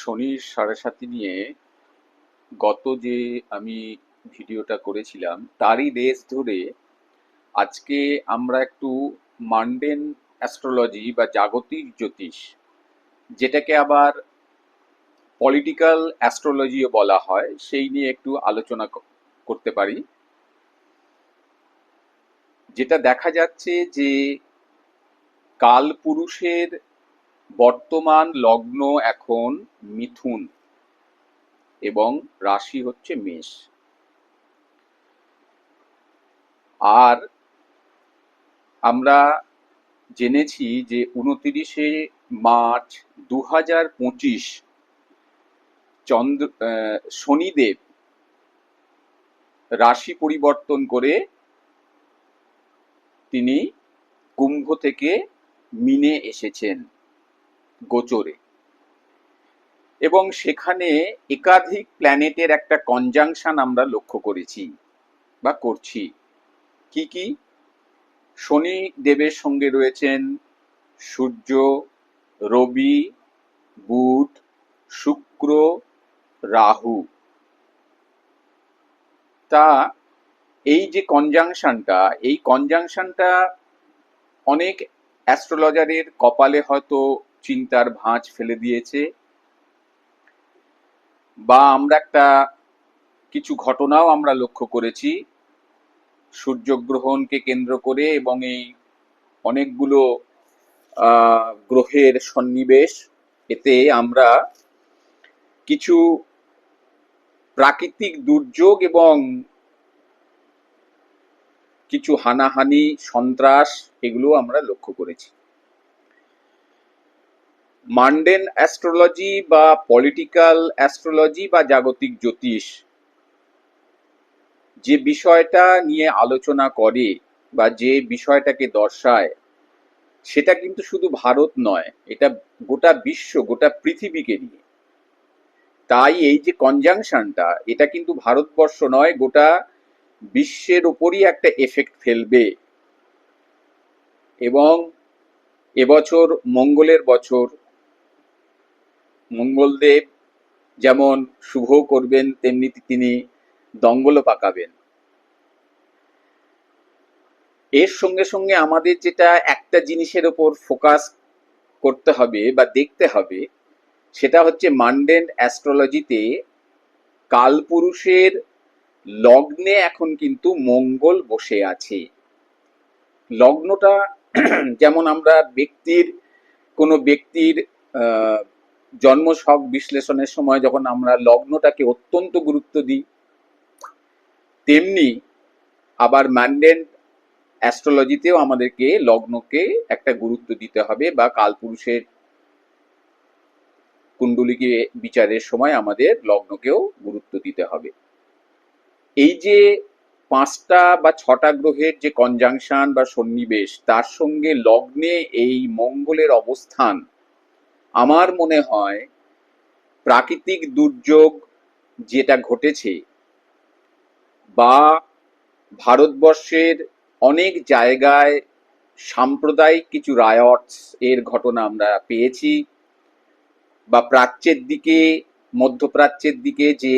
শনির সাড়ে সাথী নিয়ে গত যে আমি ভিডিওটা করেছিলাম তারই রেস ধরে আজকে আমরা একটু মান্ডেন অ্যাস্ট্রোলজি বা জাগতিক জ্যোতিষ, যেটাকে আবার পলিটিক্যাল অ্যাস্ট্রোলজিও বলা হয়, সেই নিয়ে একটু আলোচনা করতে পারি। যেটা দেখা যাচ্ছে যে কালপুরুষের বর্তমান লগ্ন এখন মিথুন এবং রাশি হচ্ছে মেষ। আর আমরা জেনেছি যে 29শে মার্চ 2025 শনিদেব রাশি পরিবর্তন করে তিনি কুম্ভ থেকে মীনে এসেছেন গোচরে, এবং সেখানে একাধিক প্ল্যানেটের একটা কনজাংশন আমরা লক্ষ্য করেছি বা করছি। কি কি? শনি দেবের সঙ্গে রয়েছেন সূর্য, রবি, বুধ, শুক্র, রাহু। তা এই যে কনজাংশনটা অনেক অ্যাস্ট্রোলজারের কপালে হয়তো চিন্তার ভাঁজ ফেলে দিয়েছে, বা আমরা কিছু ঘটনাও আমরা লক্ষ্য করেছি সূর্যগ্রহণকে কেন্দ্র করে, এবং এই অনেকগুলো গ্রহের সন্নিবেশ। এতে আমরা কিছু প্রাকৃতিক দুর্যোগ এবং কিছু হানাহানি, সন্ত্রাস, এগুলো আমরা লক্ষ্য করেছি। মান্ডেন অ্যাস্ট্রোলজি বা পলিটিক্যাল অ্যাস্ট্রোলজি বা জাগতিক জ্যোতিষ যে বিষয়টা নিয়ে আলোচনা করে বা যে বিষয়টাকে দর্শায়, সেটা কিন্তু শুধু ভারত নয়, এটা গোটা বিশ্ব, গোটা পৃথিবীকে নিয়ে। তাই এই যে কনজাংশনটা, এটা কিন্তু ভারতবর্ষ নয়, গোটা বিশ্বের উপরই একটা এফেক্ট ফেলবে। এবং এবছর মঙ্গলের বছর, মঙ্গলদেব যেমন শুভ করবেন তেমনি তিনি দঙ্গলও পাকাবেন। এর সঙ্গে সঙ্গে আমাদের যেটা একটা জিনিসের ওপর ফোকাস করতে হবে বা দেখতে হবে, সেটা হচ্ছে মান্ডেন অ্যাস্ট্রোলজিতে কালপুরুষের লগ্নে এখন কিন্তু মঙ্গল বসে আছে। লগ্নটা যেমন আমরা কোনো ব্যক্তির জন্মছক বিশ্লেষণের সময় যখন আমরা লগ্নটাকে অত্যন্ত গুরুত্ব দিই, তেমনি আবার মান্ডেন অ্যাস্ট্রোলজিতেও আমাদেরকে লগ্নকে একটা গুরুত্ব দিতে হবে, বা কালপুরুষের কুণ্ডলিকে বিচারের সময় আমাদের লগ্নকেও গুরুত্ব দিতে হবে। এই যে 5টা বা 6টা গ্রহের যে কনজাংশন বা সন্নিবেশ, তার সঙ্গে লগ্নে এই মঙ্গলের অবস্থান, আমার মনে হয় প্রাকৃতিক দুর্যোগ যেটা ঘটেছে, বা ভারতবর্ষের অনেক জায়গায় সাম্প্রদায়িক কিছু রায়টস এর ঘটনা আমরা পেয়েছি, বা প্রাচ্যের দিকে, মধ্যপ্রাচ্যের দিকে যে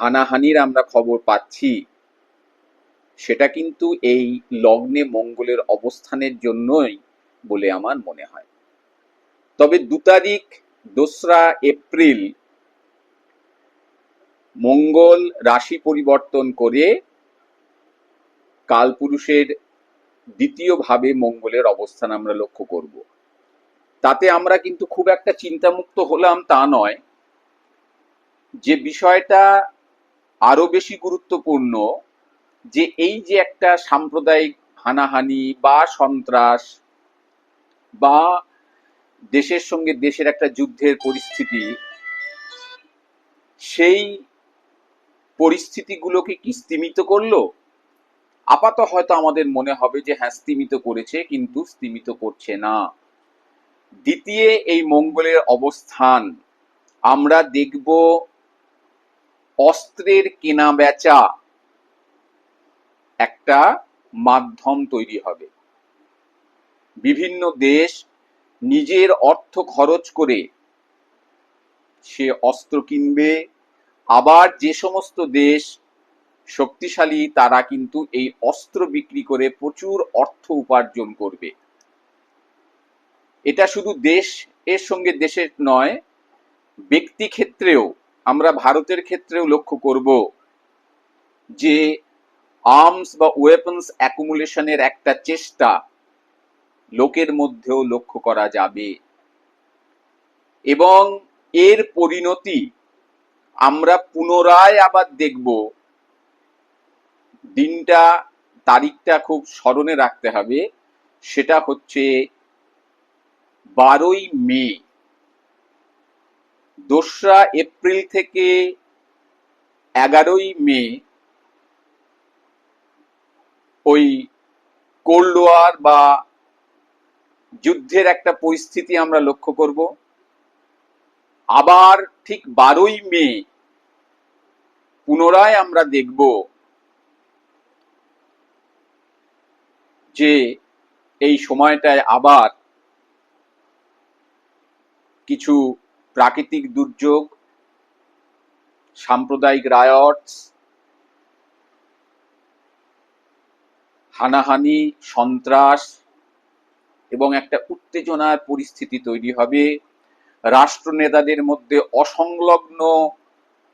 হানাহানির আমরা খবর পাচ্ছি, সেটা কিন্তু এই লগ্নে মঙ্গলের অবস্থানের জন্যই বলে আমার মনে হয়। তবে 2 তারিখ 2রা এপ্রিল মঙ্গল রাশি পরিবর্তন করে কালপুরুষের দ্বিতীয় ভাবে মঙ্গলের অবস্থান আমরা লক্ষ্য করব। তাতে আমরা কিন্তু খুব একটা চিন্তামুক্ত হলাম তা নয়। যে বিষয়টা আরো বেশি গুরুত্বপূর্ণ, যে এই যে একটা সাম্প্রদায়িক হানাহানি বা সন্ত্রাস, বা দেশের সঙ্গে দেশের একটা যুদ্ধের পরিস্থিতি, সেই পরিস্থিতিগুলোকে কি স্তিমিত করলো? আপাতত হয়তো আমাদের মনে হবে যে হ্যাঁ, স্তিমিত করেছে, কিন্তু স্তিমিত করছে না। দ্বিতীয় এই মঙ্গলের অবস্থান, আমরা দেখব অস্ত্রের কেনা বেচা একটা মাধ্যম তৈরি হবে। বিভিন্ন দেশ নিজের অর্থ খরচ করে সে অস্ত্র কিনবে, আবার যে সমস্ত দেশ শক্তিশালী তারা কিন্তু এই অস্ত্র বিক্রি করে প্রচুর অর্থ উপার্জন করবে। এটা শুধু দেশ এর সঙ্গে দেশের নয়, ব্যক্তি ক্ষেত্রেও আমরা ভারতের ক্ষেত্রেও লক্ষ্য করব যে আর্মস বা ওয়েপন্স অ্যাকুমুলেশনের একটা চেষ্টা লোকের মধ্যেও লক্ষ্য করা যাবে, এবং এর পরিণতি আমরা পুনরায় আবার দেখব। দিনটা, তারিখটা খুব স্মরণে রাখতে হবে, সেটা হচ্ছে 12ই মে। 2রা এপ্রিল থেকে 11ই মে ওই কোল্ড ওয়ার বা যুদ্ধের একটা পরিস্থিতি আমরা লক্ষ্য করব। আবার ঠিক 12ই মে পুনরায় আমরা দেখব যে এই সময়টায় আবার কিছু প্রাকৃতিক দুর্যোগ, সাম্প্রদায়িক রায়টস, হানাহানি, সন্ত্রাস এবং একটা উত্তেজনার পরিস্থিতি তৈরি হবে। রাষ্ট্রনেতাদের মধ্যে অসংলগ্ন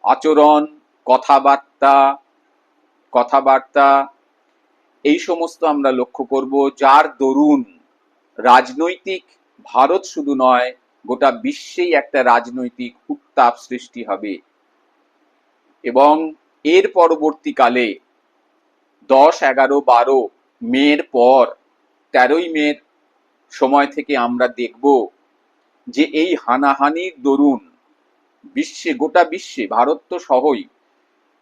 আচরণ, কথাবার্তা এই সমস্ত আমরা লক্ষ্য করব, যার দরুন রাজনৈতিক, ভারত শুধু নয় গোটা বিশ্বেই একটা রাজনৈতিক উত্তাপ সৃষ্টি হবে। এবং এর পরবর্তীকালে 10, 11, 12 মের পর 13ই মের সময় থেকে আমরা দেখব যে এই হানাহানির দরুন বিশ্বে, গোটা বিশ্বে, ভারত তো সহই,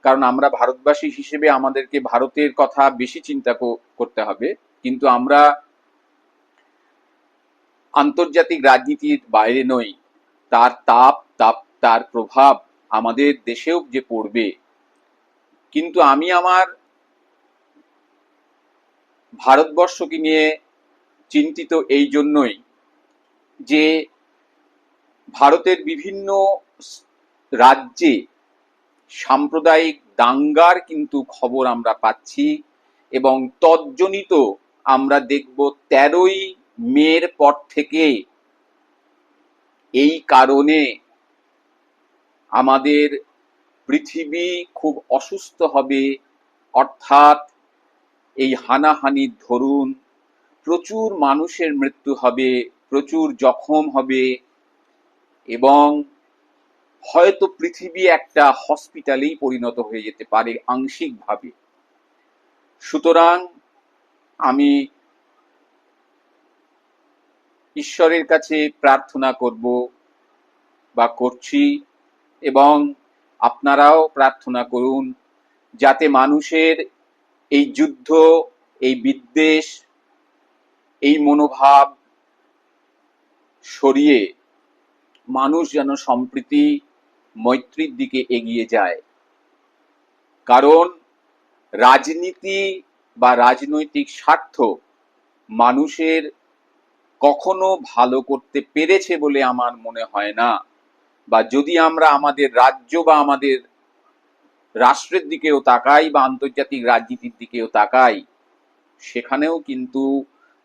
কারণ আমরা ভারতবাসী হিসেবে আমাদেরকে ভারতের কথা বেশি চিন্তা করতে হবে, কিন্তু আমরা আন্তর্জাতিক রাজনীতির বাইরে নই। তার তার প্রভাব আমাদের দেশেও যে পড়বে। কিন্তু আমি আমার ভারতবর্ষকে নিয়ে চিন্তিত এই জন্যই যে ভারতের বিভিন্ন রাজ্যে সাম্প্রদায়িক দাঙ্গার কিন্তু খবর আমরা পাচ্ছি, এবং তজ্জনিত আমরা দেখব 13ই মের পর থেকে এই কারণে আমাদের পৃথিবী খুব অসুস্থ হবে। অর্থাৎ এই হানাহানির ধরুন প্রচুর মানুষের মৃত্যু হবে, প্রচুর জখম হবে, এবং হয়তো পৃথিবী একটা হসপিটালেই পরিণত হয়ে যেতে পারে আংশিকভাবে। সুতরাং আমি ঈশ্বরের কাছে প্রার্থনা করব বা করছি, এবং আপনারাও প্রার্থনা করুন যাতে মানুষের এই যুদ্ধ, এই বিদ্বেষ, এই মনোভাব সরিয়ে মানুষ যেন সম্প্রীতি, মৈত্রীর দিকে এগিয়ে যায়। কারণ রাজনীতি বা রাজনৈতিক স্বার্থ মানুষের কখনো ভালো করতে পেরেছে বলে আমার মনে হয় না। বা যদি আমরা আমাদের রাজ্য বা আমাদের রাষ্ট্রের দিকেও তাকাই বা আন্তর্জাতিক রাজনীতির দিকেও তাকাই, সেখানেও কিন্তু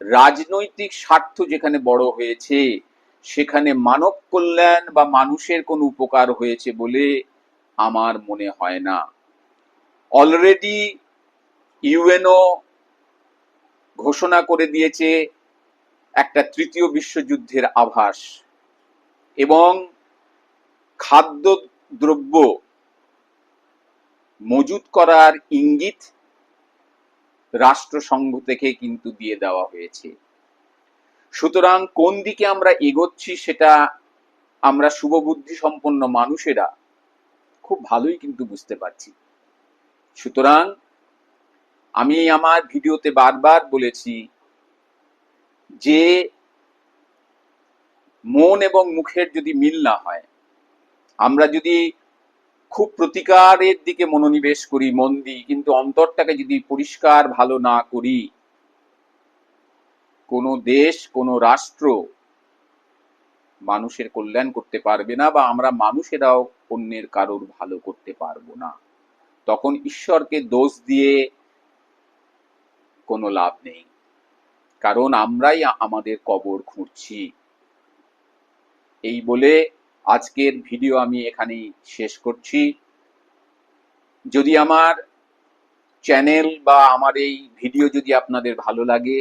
রাজনৈতিক স্বার্থ যেখানে বড় হয়েছে, সেখানে মানব কল্যাণ বা মানুষের কোনো উপকার হয়েছে বলে আমার মনে হয় না। অলরেডি ইউএনও ঘোষণা করে দিয়েছে একটা তৃতীয় বিশ্বযুদ্ধের আভাস, এবং খাদ্যদ্রব্য মজুত করার ইঙ্গিত রাষ্ট্রসংঘ থেকে কিন্তু দিয়ে দেওয়া হয়েছে। সুতরাং কোন দিকে আমরা এগোচ্ছি সেটা আমরা শুভবুদ্ধি সম্পন্ন মানুষেরা খুব ভালোই কিন্তু বুঝতে পারছি। সুতরাং আমি আমার ভিডিওতে বারবার বলেছি যে মন এবং মুখের যদি মিল না হয়, আমরা যদি খুব প্রতিকারের দিকে মনোনিবেশ করি, মন দিই, কিন্তু অন্তরটাকে যদি পরিষ্কার ভালো না করি, কোনো দেশ, কোনো রাষ্ট্র মানুষের কল্যাণ করতে পারবে না, বা আমরা মানুষেরাও অন্যের কারোর ভালো করতে পারবো না। তখন ঈশ্বরকে দোষ দিয়ে কোনো লাভ নেই, কারণ আমরাই আমাদের কবর খুঁড়ছি। এই বলে আজকের ভিডিও আমি এখানেই শেষ করছি। যদি আমার চ্যানেল বা আমার এই ভিডিও যদি আপনাদের ভালো লাগে,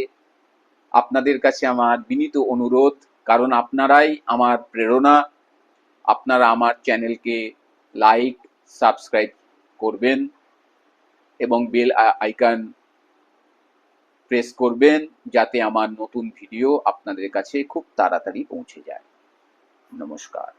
আপনাদের কাছে আমার বিনীত অনুরোধ, কারণ আপনারাই আমার প্রেরণা, আপনারা আমার চ্যানেলকে লাইক, সাবস্ক্রাইব করবেন এবং বেল আইকন প্রেস করবেন, যাতে আমার নতুন ভিডিও আপনাদের কাছে খুব তাড়াতাড়ি পৌঁছে যায়। নমস্কার।